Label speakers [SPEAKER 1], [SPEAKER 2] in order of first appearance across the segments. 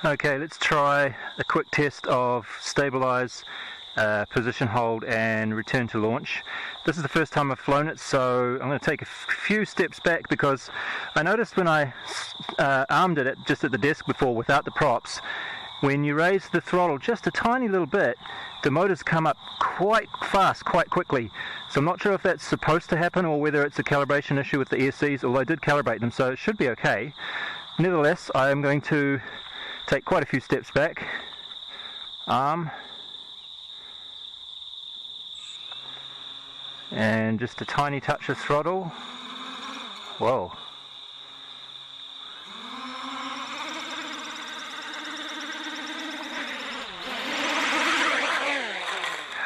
[SPEAKER 1] Okay, let's try a quick test of stabilize, position hold and return to launch. This is the first time I've flown it, so I'm going to take a few steps back because I noticed when I armed it just at the desk before without the props, when you raise the throttle just a tiny little bit, the motors come up quite fast, quite quickly. So I'm not sure if that's supposed to happen or whether it's a calibration issue with the ESCs, although I did calibrate them, so it should be okay. Nevertheless, I am going to take quite a few steps back, arm, and just a tiny touch of throttle. Whoa.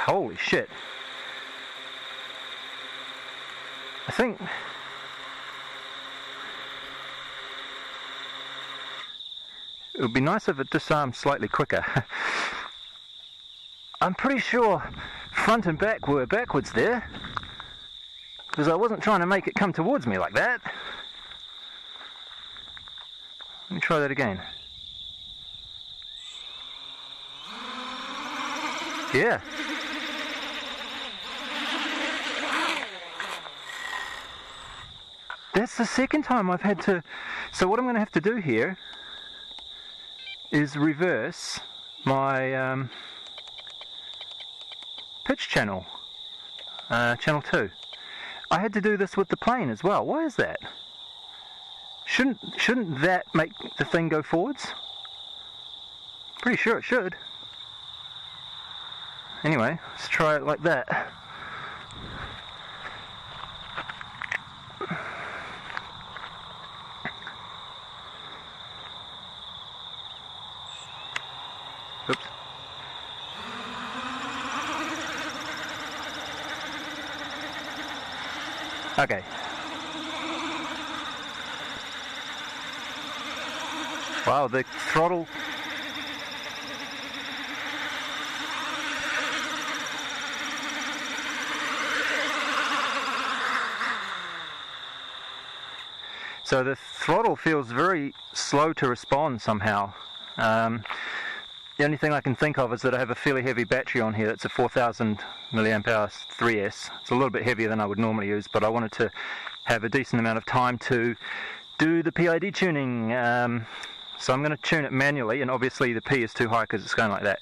[SPEAKER 1] Holy shit. I think it would be nice if it disarmed slightly quicker. I'm pretty sure front and back were backwards there, because I wasn't trying to make it come towards me like that. Let me try that again. Yeah. That's the second time I've had to... So what I'm going to have to do here is reverse my pitch channel, channel 2. I had to do this with the plane as well. Why is that? Shouldn't that make the thing go forwards? Pretty sure it should. Anyway, let's try it like that. Oops. Okay. Wow, the throttle... So the throttle feels very slow to respond somehow. The only thing I can think of is that I have a fairly heavy battery on here. That's a 4000 milliamp hour 3S. It's a little bit heavier than I would normally use, but I wanted to have a decent amount of time to do the PID tuning. So I'm going to tune it manually, and obviously the P is too high because it's going like that.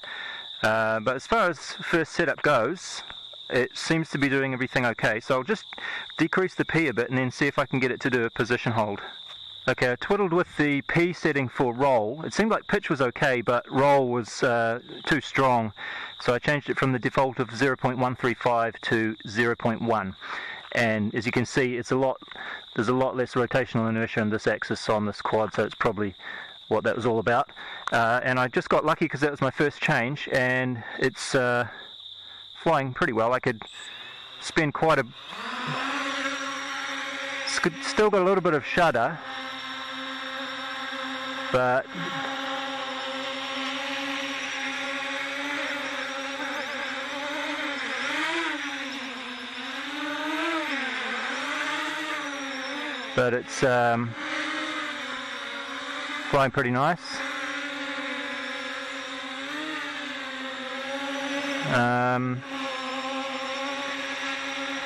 [SPEAKER 1] But as far as first setup goes, it seems to be doing everything okay. So I'll just decrease the P a bit and then see if I can get it to do a position hold. Okay, I twiddled with the P setting for roll. It seemed like pitch was okay, but roll was too strong. So I changed it from the default of 0.135 to 0.1. And as you can see, there's a lot less rotational inertia in this axis on this quad, so it's probably what that was all about. And I just got lucky because that was my first change, and it's flying pretty well. I could spend quite a... Still got a little bit of shudder, but it's flying pretty nice.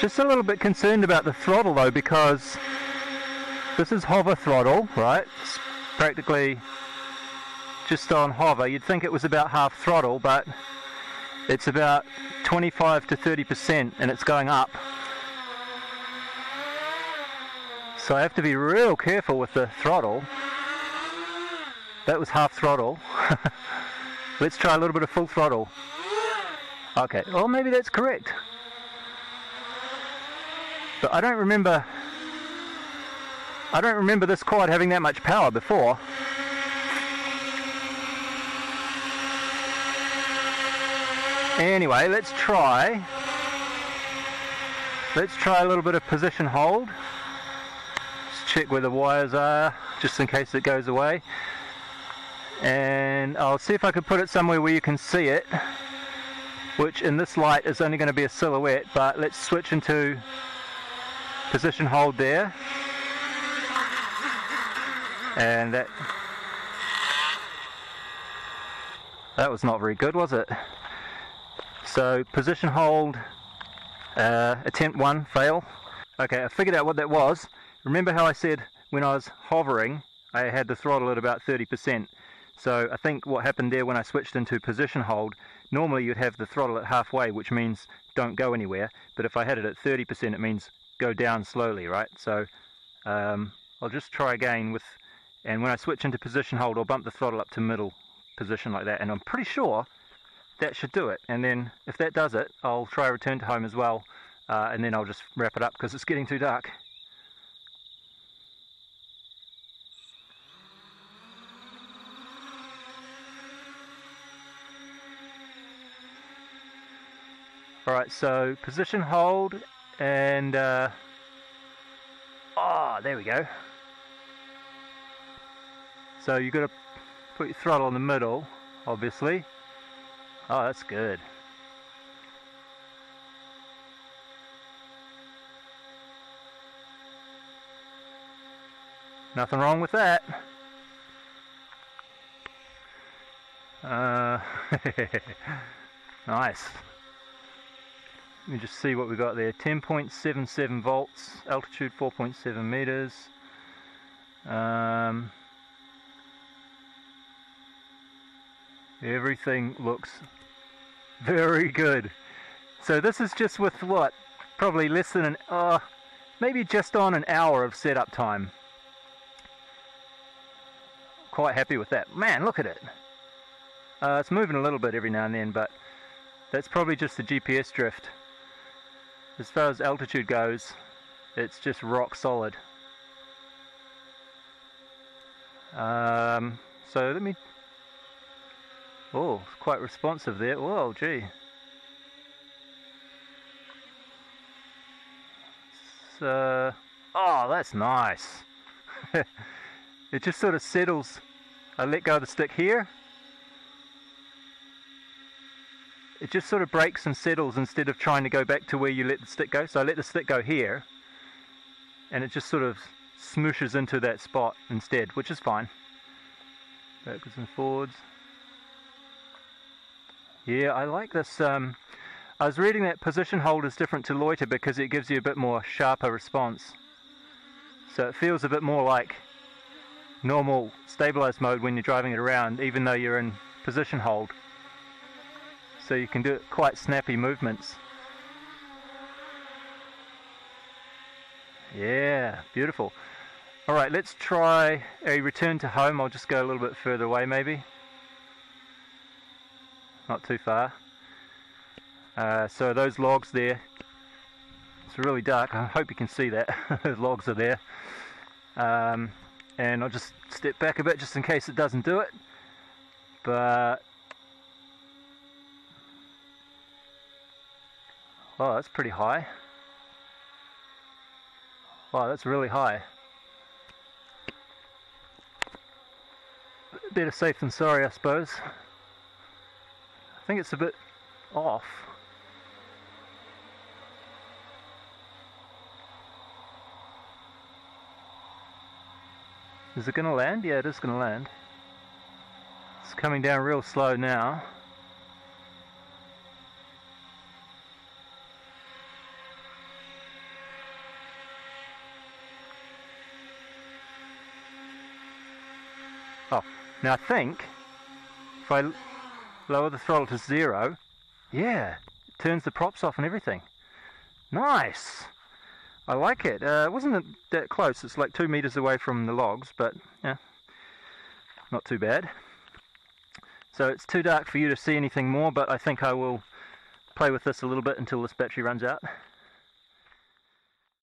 [SPEAKER 1] Just a little bit concerned about the throttle though, because this is hover throttle, right? It's practically just on hover. You'd think it was about half throttle, but it's about 25 to 30% and it's going up. So I have to be real careful with the throttle. That was half throttle. Let's try a little bit of full throttle. Okay, well maybe that's correct. But I don't remember this quad having that much power before. Anyway, let's try a little bit of position hold. Just check where the wires are, just in case it goes away. And I'll see if I can put it somewhere where you can see it, which in this light is only going to be a silhouette, but let's switch into position hold there. And that... That was not very good, was it? So position hold, attempt 1, fail. Okay, I figured out what that was. Remember how I said when I was hovering I had the throttle at about 30%. So I think what happened there when I switched into position hold, normally you'd have the throttle at halfway, which means don't go anywhere, but if I had it at 30% it means go down slowly, right? So I'll just try again and when I switch into position hold I'll bump the throttle up to middle position like that, and I'm pretty sure that should do it. And then if that does it, I'll try return to home as well, and then I'll just wrap it up because it's getting too dark. Alright, so position hold and oh, there we go. So you've got to put your throttle in the middle, obviously. Oh, that's good. Nothing wrong with that. Nice. Let me just see what we got there. 10.77 volts, altitude 4.7 meters. Everything looks very good. So this is just with what? Probably less than maybe just on an hour of setup time. Quite happy with that. Man, look at it. It's moving a little bit every now and then, but that's probably just the GPS drift. As far as altitude goes, it's just rock solid. So let me... Oh, it's quite responsive there. Whoa, gee. Oh, that's nice. It just sort of settles. I let go of the stick here. It just sort of breaks and settles instead of trying to go back to where you let the stick go. So I let the stick go here, and it just sort of smooshes into that spot instead, which is fine. Backwards and forwards. Yeah, I like this. I was reading that position hold is different to loiter because it gives you a bit more sharper response. So it feels a bit more like normal stabilized mode when you're driving it around, even though you're in position hold. So you can do quite snappy movements. Yeah, beautiful. Alright, let's try a return to home. I'll just go a little bit further away maybe. Not too far. So those logs there, it's really dark. I hope you can see that. Those logs are there. And I'll just step back a bit just in case it doesn't do it. But oh, that's pretty high. Wow, that's really high. Better safe than sorry, I suppose. I think it's a bit off. Is it going to land? Yeah, it is going to land. It's coming down real slow now. Oh, now I think if I lower the throttle to 0, yeah, it turns the props off and everything. Nice! I like it. It wasn't that close. It's like 2 meters away from the logs, but yeah, not too bad. So it's too dark for you to see anything more, but I think I will play with this a little bit until this battery runs out.